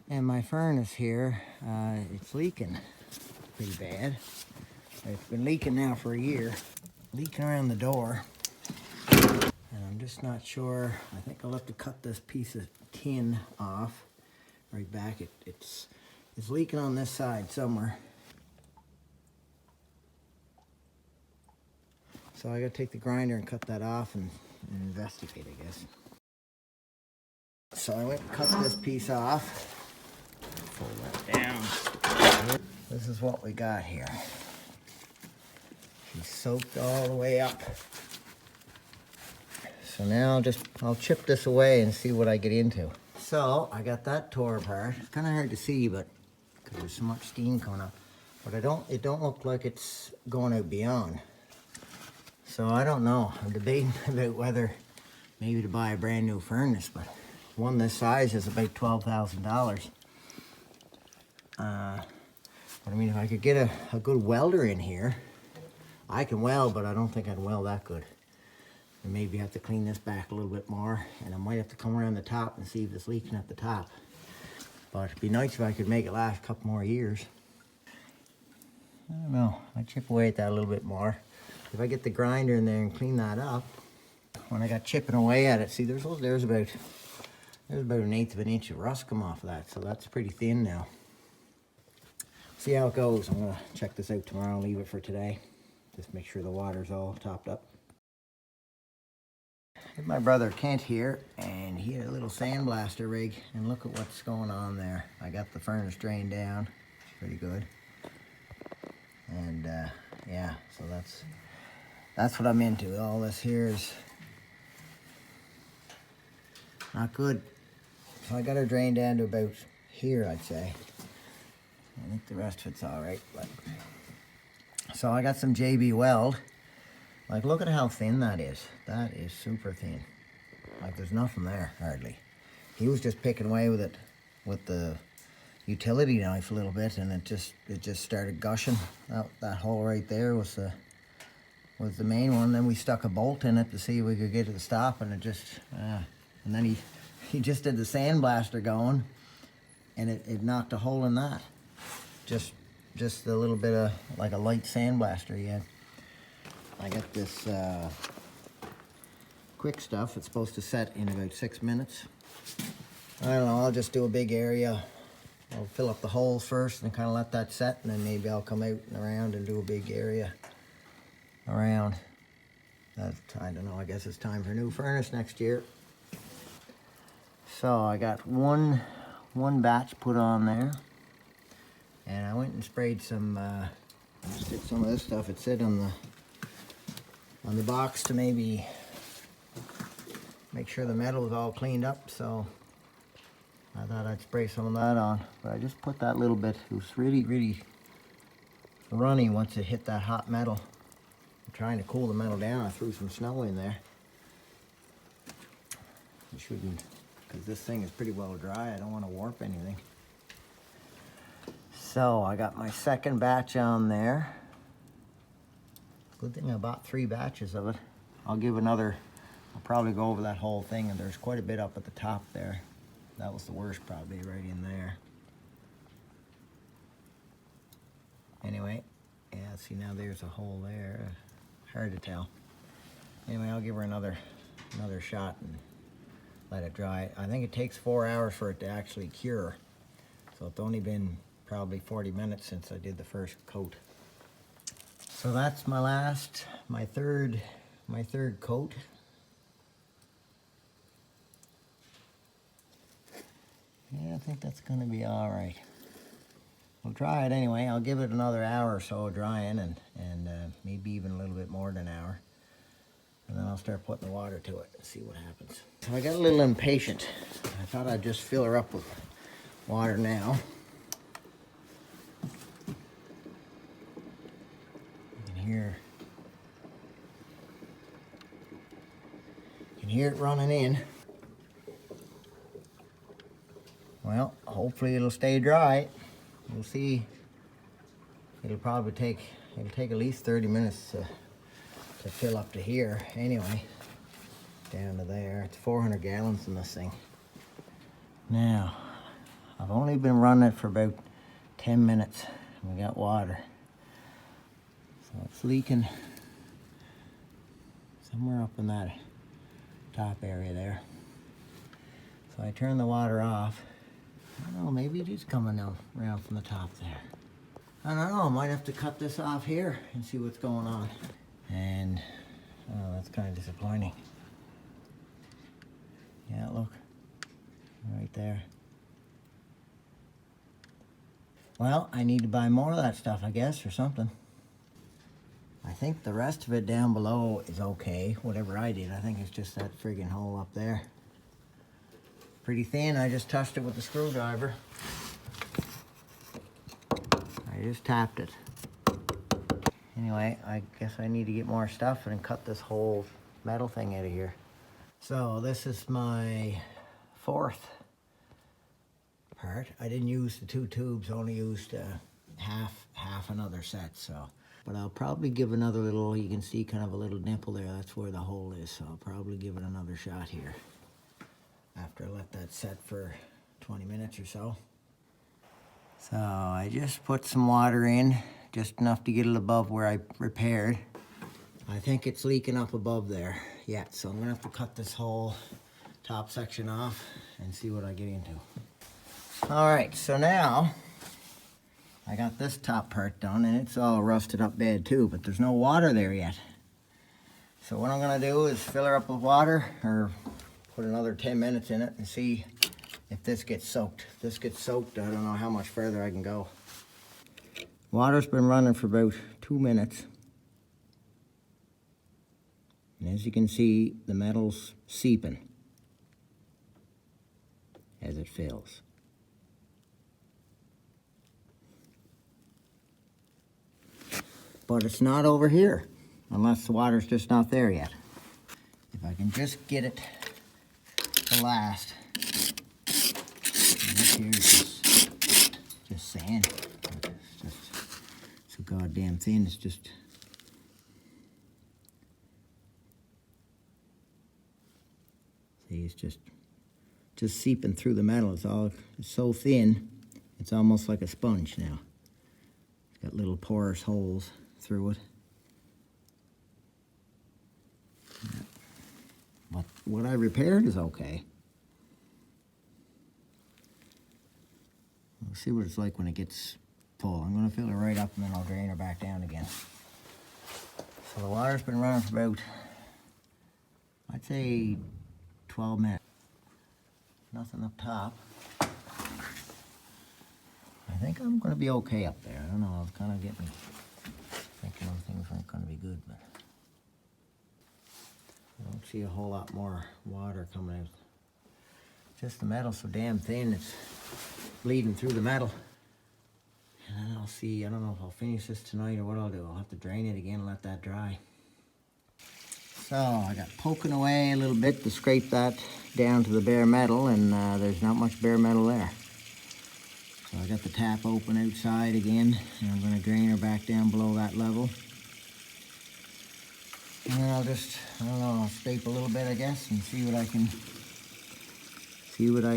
And my furnace here, it's leaking pretty bad. It's been leaking now for a year. Leaking around the door. And I'm just not sure. I think I'll have to cut this piece of tin off right back. It's leaking on this side somewhere. So I gotta take the grinder and cut that off and investigate, I guess. So I went and cut this piece off. Pull that down. This is what we got here. She's soaked all the way up. So now I'll chip this away and see what I get into. So I got that tore apart. It's kind of hard to see, but because there's so much steam coming up. But it don't look like it's going out beyond. So I don't know. I'm debating about whether maybe to buy a brand new furnace, but one this size is about $12,000. But I mean, if I could get a good welder in here, I can weld, but I don't think I'd weld that good. And maybe have to clean this back a little bit more, and I might have to come around the top and see if it's leaking at the top. But it'd be nice if I could make it last a couple more years. I don't know. I chip away at that a little bit more. If I get the grinder in there and clean that up, when I got chipping away at it, see, there's about 1/8 of an inch of rust come off of that, so that's pretty thin now. See how it goes. I'm gonna check this out tomorrow and leave it for today. Just make sure the water's all topped up. I have my brother Kent here, and he had a little sandblaster rig, and look at what's going on there. I got the furnace drained down, pretty good. And yeah, so that's what I'm into. All this here is not good. So I got her drained down to about here, I'd say. I think the rest of it's all right. But so I got some JB weld. Like, look at how thin that is. That is super thin. Like, there's nothing there, hardly. He was just picking away with it with the utility knife a little bit, and it just started gushing. That hole right there was the main one. Then we stuck a bolt in it to see if we could get it to stop, and it just, and then he just did the sandblaster going, and it knocked a hole in that. Just a little bit of, like a light sandblaster he had. I got this quick stuff. It's supposed to set in about 6 minutes. I don't know, I'll just do a big area. I'll fill up the holes first and kind of let that set, and then maybe I'll come out and around and do a big area around. I don't know, I guess it's time for a new furnace next year. So I got one batch put on there, and I went and sprayed some, just did some of this stuff. It said on the box to maybe make sure the metal is all cleaned up, so I thought I'd spray some of that on. But I just put that little bit. It was really, really runny once it hit that hot metal. I'm trying to cool the metal down. I threw some snow in there. You shouldn't, because this thing is pretty well dry. I don't want to warp anything. So I got my second batch on there. Good thing I bought 3 batches of it. I'll probably go over that whole thing, and there's quite a bit up at the top there. That was the worst, probably, right in there. Anyway, yeah, see, now there's a hole there. Hard to tell. Anyway, I'll give her another shot and let it dry. I think it takes 4 hours for it to actually cure. So it's only been probably 40 minutes since I did the first coat. So that's my third coat. Yeah, I think that's gonna be all right. We'll try it anyway. I'll give it another hour or so drying, and maybe even a little bit more than an hour. And then I'll start putting the water to it and see what happens. So I got a little impatient. I thought I'd just fill her up with water now. You can hear it running in. Well, hopefully it'll stay dry. We'll see. It'll take at least 30 minutes to fill up to here anyway. Down to there. It's 400 gallons in this thing. Now, I'll I've only been running it for about 10 minutes. We got water. So it's leaking somewhere up in that top area there. So I turned the water off. I don't know, maybe it is coming out around from the top there. I don't know, I might have to cut this off here and see what's going on. And, oh, that's kind of disappointing. Yeah, look, right there. Well, I need to buy more of that stuff, I guess, or something. I think the rest of it down below is okay, whatever I did. I think it's just that friggin' hole up there. Pretty thin, I just touched it with the screwdriver. I just tapped it. Anyway, I guess I need to get more stuff and cut this whole metal thing out of here. So this is my fourth part. I didn't use the 2 tubes, only used half another set, so. But I'll probably give another little, you can see kind of a little nipple there, that's where the hole is, so I'll probably give it another shot here after I let that set for 20 minutes or so. So I just put some water in, just enough to get it above where I repaired. I think it's leaking up above there yet, so I'm gonna have to cut this whole top section off and see what I get into. All right, so now I got this top part done, and it's all rusted up bad too, but there's no water there yet. So what I'm gonna do is fill her up with water, or put another 10 minutes in it and see if this gets soaked. If this gets soaked, I don't know how much further I can go. Water's been running for about 2 minutes. And as you can see, the metal's seeping as it fills. But it's not over here, unless the water's just not there yet. If I can just get it to last. And this here is just sand. It's just so goddamn thin, it's just... See, it's just seeping through the metal. It's so thin, it's almost like a sponge now. It's got little porous holes through it. But what I repaired is okay. We'll see what it's like when it gets full. I'm gonna fill it right up and then I'll drain her back down again. So the water's been running for about, I'd say 12 minutes. Nothing up top. I think I'm gonna be okay up there. I don't know, I was kind of getting thinking things weren't gonna be good, but I don't see a whole lot more water coming out. Just the metal's so damn thin, it's bleeding through the metal. And then I'll see, I don't know if I'll finish this tonight or what I'll do. I'll have to drain it again and let that dry. So I got poking away a little bit to scrape that down to the bare metal, and there's not much bare metal there. So I got the tap open outside again, and I'm gonna drain her back down below that level. And then I'll just, I don't know, I'll scrape a little bit, I guess, and see what I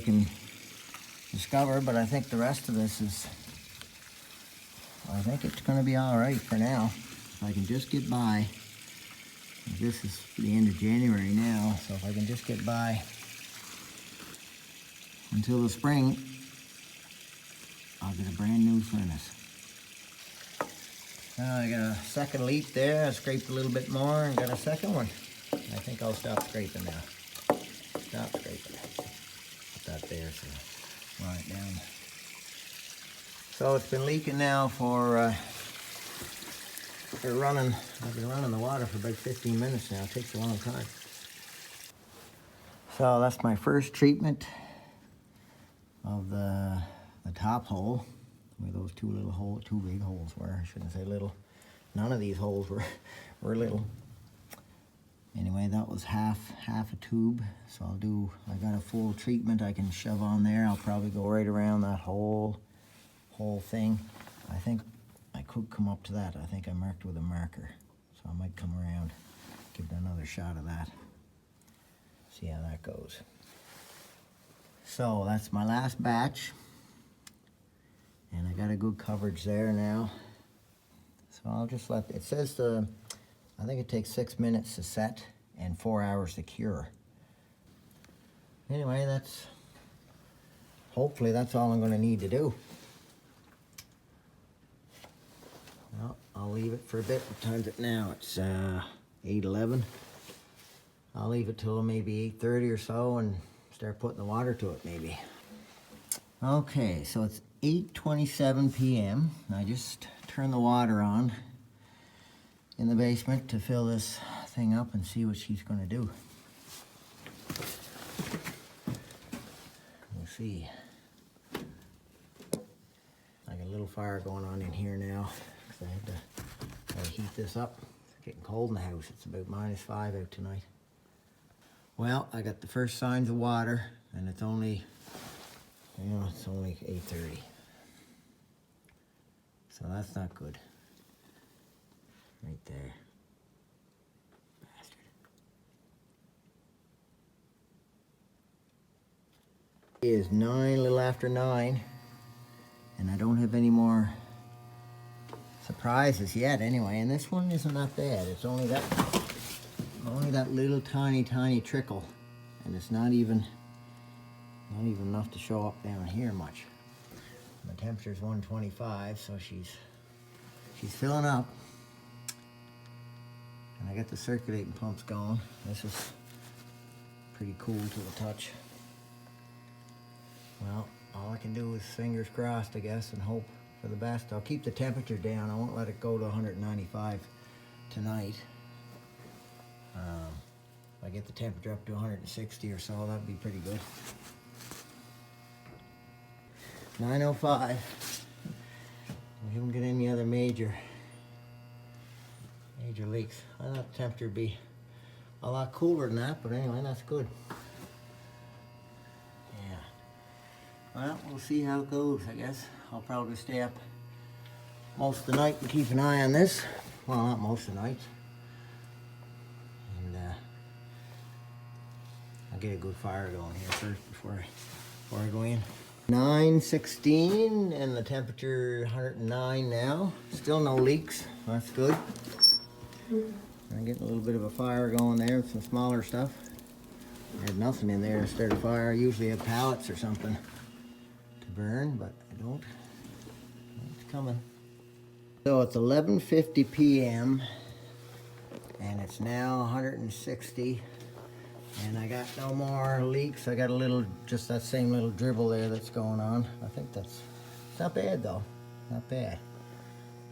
can discover. But I think the rest of this is, I think it's gonna be all right for now. If I can just get by. This is the end of January now, so if I can just get by until the spring, I'll get a brand new furnace. I got a second leak there. I scraped a little bit more and got a second one. I think I'll stop scraping now. Stop scraping. Put that there, so write it down. So it's been leaking now for I've been running the water for about 15 minutes now. It takes a long time. So that's my first treatment of the top hole, where those two big holes were. I shouldn't say little. None of these holes were little. Anyway, that was half a tube. So I got a full treatment I can shove on there. I'll probably go right around that whole thing. I think I could come up to that. I think I marked with a marker. So I might come around, give it another shot of that. See how that goes. So that's my last batch. got a good coverage there now. So I'll just let, it says I think it takes 6 minutes to set and 4 hours to cure. Anyway, hopefully that's all I'm going to need to do. Well, I'll leave it for a bit. What time is it now? It's 8:11. I'll leave it till maybe 8:30 or so and start putting the water to it maybe. Okay, so it's 8:27 p.m. I just turned the water on in the basement to fill this thing up and see what she's going to do. We'll see. I got a little fire going on in here now because I had to heat this up. It's getting cold in the house. It's about -5 out tonight. Well, I got the first signs of water, and it's only, it's only 8:30. So that's not good. Right there. Bastard. It is 9, a little after 9, and I don't have any more surprises yet anyway, and this one isn't that bad. It's only that little tiny trickle, and it's not even enough to show up down here much. My temperature's 125, so she's filling up. And I got the circulating pumps going. This is pretty cool to the touch. Well, all I can do is fingers crossed, I guess, and hope for the best. I'll keep the temperature down. I won't let it go to 195 tonight. If I get the temperature up to 160 or so, that'd be pretty good. 9:05. We haven't got any other major leaks. I thought the temperature would be a lot cooler than that, but anyway, that's good. Yeah. Well, we'll see how it goes, I guess. I'll probably stay up most of the night and keep an eye on this. Well, not most of the night. And I'll get a good fire going here first before I go in. 9:16 and the temperature 109 now. Still no leaks. That's good. I'm getting a little bit of a fire going there with some smaller stuff. I had nothing in there to start a fire. I usually have pallets or something to burn, but I don't. It's coming. So it's 11:50 p.m. and it's now 160. And I got no more leaks. I got just that same little dribble there that's going on. I think it's not bad though, not bad.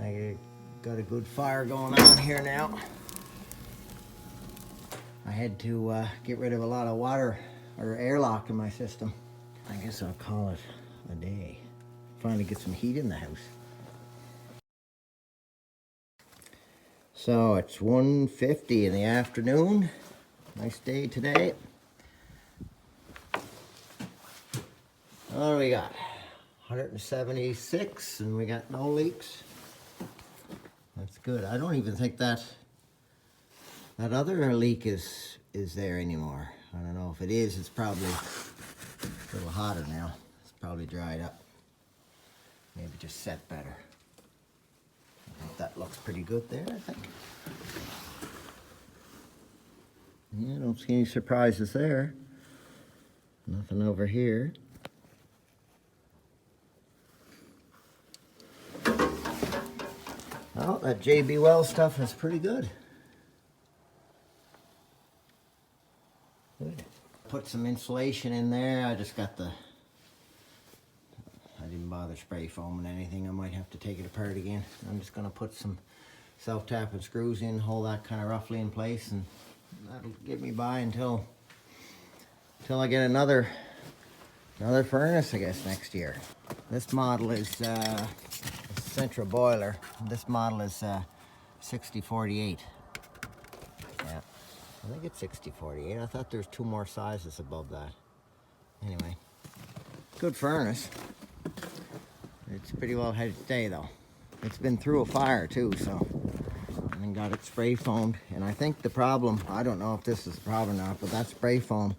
I got a good fire going on here now. I had to get rid of a lot of water or airlock in my system. I guess I'll call it a day. Finally get some heat in the house. So it's 1:50 in the afternoon. Nice day today. What do we got? 176, and we got no leaks. That's good. I don't even think that other leak is there anymore. I don't know if it is. It's probably a little hotter now. It's probably dried up. Maybe just set better. I think that looks pretty good there, I think. Yeah, don't see any surprises there. Nothing over here. Well, that JB Weld stuff is pretty good. Good. Put some insulation in there. I didn't bother spray foaming anything. I might have to take it apart again. I'm just going to put some self-tapping screws in, hold that kind of roughly in place, and that'll get me by until I get another furnace, I guess, next year. This model is central boiler. This model is 6048. Yeah, I think it's 6048. I thought there's 2 more sizes above that. Anyway, good furnace. It's pretty well had its day though. It's been through a fire too, so. And got it spray foamed. And I think the problem, I don't know if this is the problem or not, but that spray foam,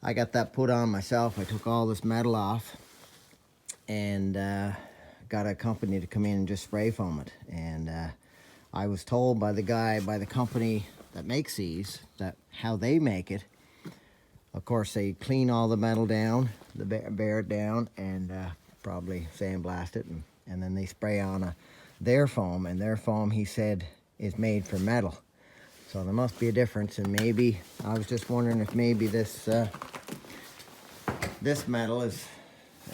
I got that put on myself. I took all this metal off and got a company to come in and just spray foam it. And I was told by the company that makes these, that how they make it. Of course, they clean all the metal down, bear it down, and probably sandblast it, and then they spray on their foam. And their foam, he said, is made for metal. So there must be a difference. And maybe I was just wondering if maybe this metal is,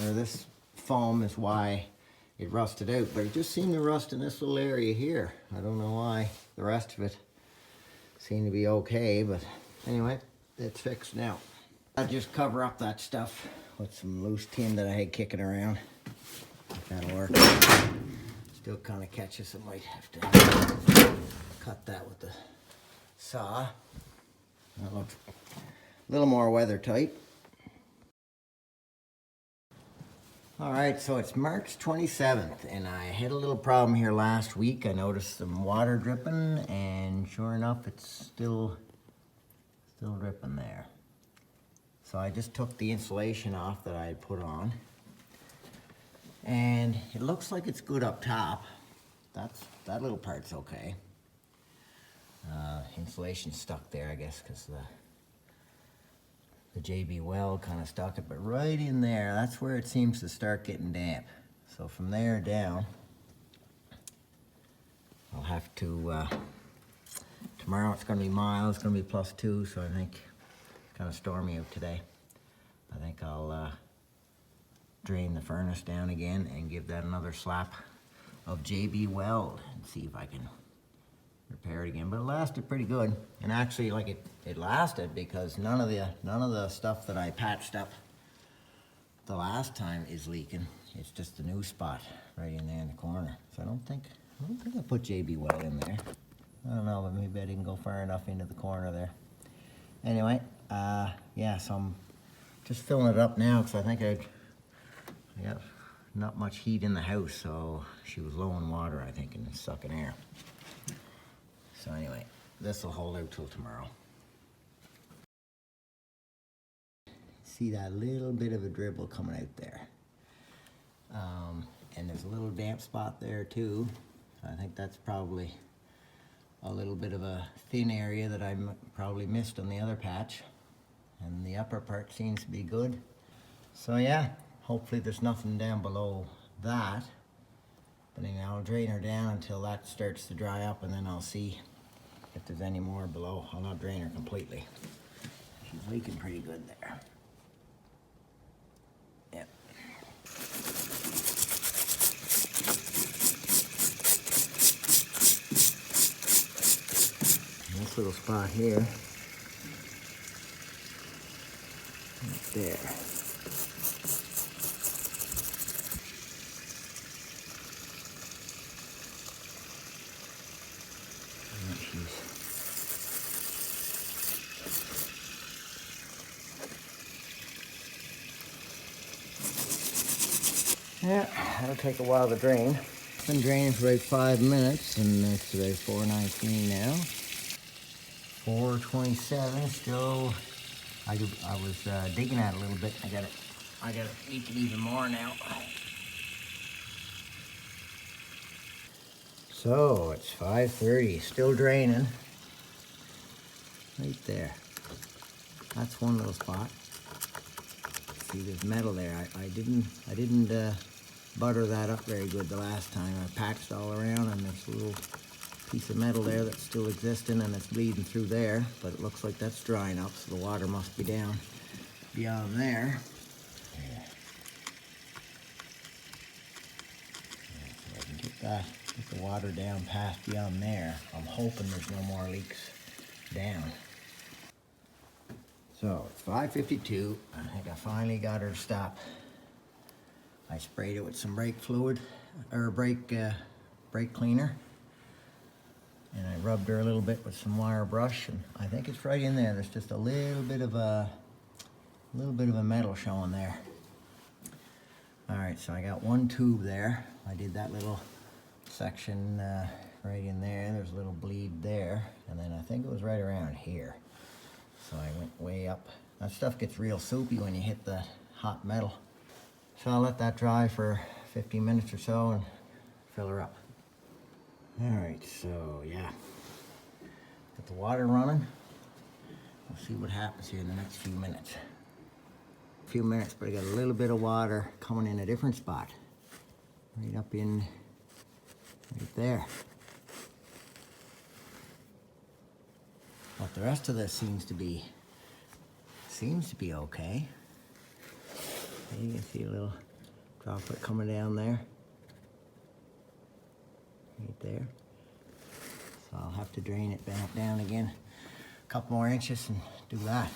or this foam is why it rusted out. But it just seemed to rust in this little area here. I don't know why. The rest of it seemed to be okay, but anyway, it's fixed now. I just cover up that stuff with some loose tin that I had kicking around. If that'll work. Still kind of catches. I might have to cut that with the saw. That looks a little more weather tight. All right, so it's March 27th, and I had a little problem here last week. I noticed some water dripping, and sure enough, it's still dripping there. So I just took the insulation off that I had put on, and it looks like it's good up top. That little part's okay. Insulation's stuck there, I guess, because the JB weld kind of stuck it, but right in there, that's where it seems to start getting damp. So from there down, I'll have to, tomorrow it's going to be mild, it's going to be +2, so I think it's kind of stormy out today. I think I'll drain the furnace down again and give that another slap of JB weld and see if I can repair it again. But it lasted pretty good, and actually, like, it lasted because none of the stuff that I patched up the last time is leaking. It's just the new spot right in there in the corner. So I don't think I put JB weld in there. I don't know, but maybe I didn't go far enough into the corner there. Anyway, yeah, so I'm just filling it up now because I think I got not much heat in the house, so she was low in water, I think, and sucking air. So anyway, this will hold out till tomorrow. See that little bit of a dribble coming out there. And there's a little damp spot there too. I think that's probably a little bit of a thin area that I probably missed on the other patch. And the upper part seems to be good. So yeah, hopefully there's nothing down below that. But anyway, I'll drain her down until that starts to dry up, and then I'll see if there's any more below. I'll not drain her completely. She's leaking pretty good there. Yep. This little spot here, right there. Yeah, that'll take a while to drain. It's been draining for about 5 minutes, and it's about 4:19 now. 4:27 still. I was digging at it a little bit. I got it leaking even more now. So it's 5:30, still draining. Right there. That's one little spot. See, there's metal there. I didn't butter that up very good the last time. I patched all around, and there's a little piece of metal there that's still existing, and it's bleeding through there, but it looks like that's drying up, so the water must be down beyond there. Yeah. So I can get the water down past beyond there. I'm hoping there's no more leaks down. So it's 5:52. I think I finally got her to stop. I sprayed it with some brake fluid, or brake cleaner, and I rubbed her a little bit with some wire brush, and I think it's right in there. There's just a little bit of a metal showing there. All right, so I got one tube there. I did that little section right in there. There's a little bleed there, and then I think it was right around here. So I went way up. That stuff gets real soupy when you hit the hot metal. So I'll let that dry for 15 minutes or so and fill her up. All right, so yeah, got the water running. We'll see what happens here in the next few minutes. But I got a little bit of water coming in a different spot. Right up in, right there. But the rest of this seems to be okay. You can see a little droplet coming down there. Right there. So I'll have to drain it back down again a couple more inches and do that.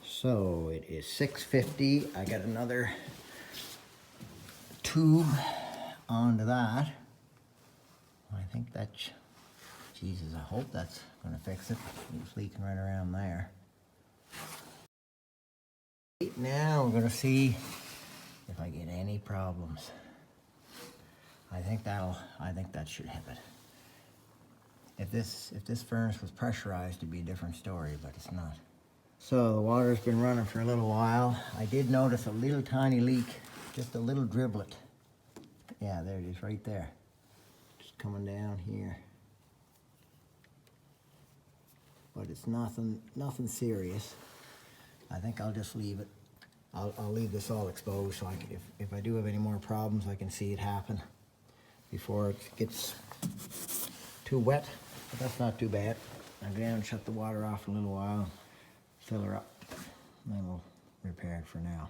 So it is 6:50. I got another tube onto that. I think that's, Jesus, I hope that's gonna fix it. It's leaking right around there. Now we're gonna see if I get any problems. I think that should hit it. If this furnace was pressurized, it'd be a different story, but it's not. So the water's been running for a little while. I did notice a little tiny leak, just a little driblet. Yeah, there it is, right there. Just coming down here. But it's nothing serious. I think I'll just leave it. I'll leave this all exposed so I can, if I do have any more problems, I can see it happen before it gets too wet. But that's not too bad. I'll go down and shut the water off for a little while, fill her up, and then we'll repair it for now.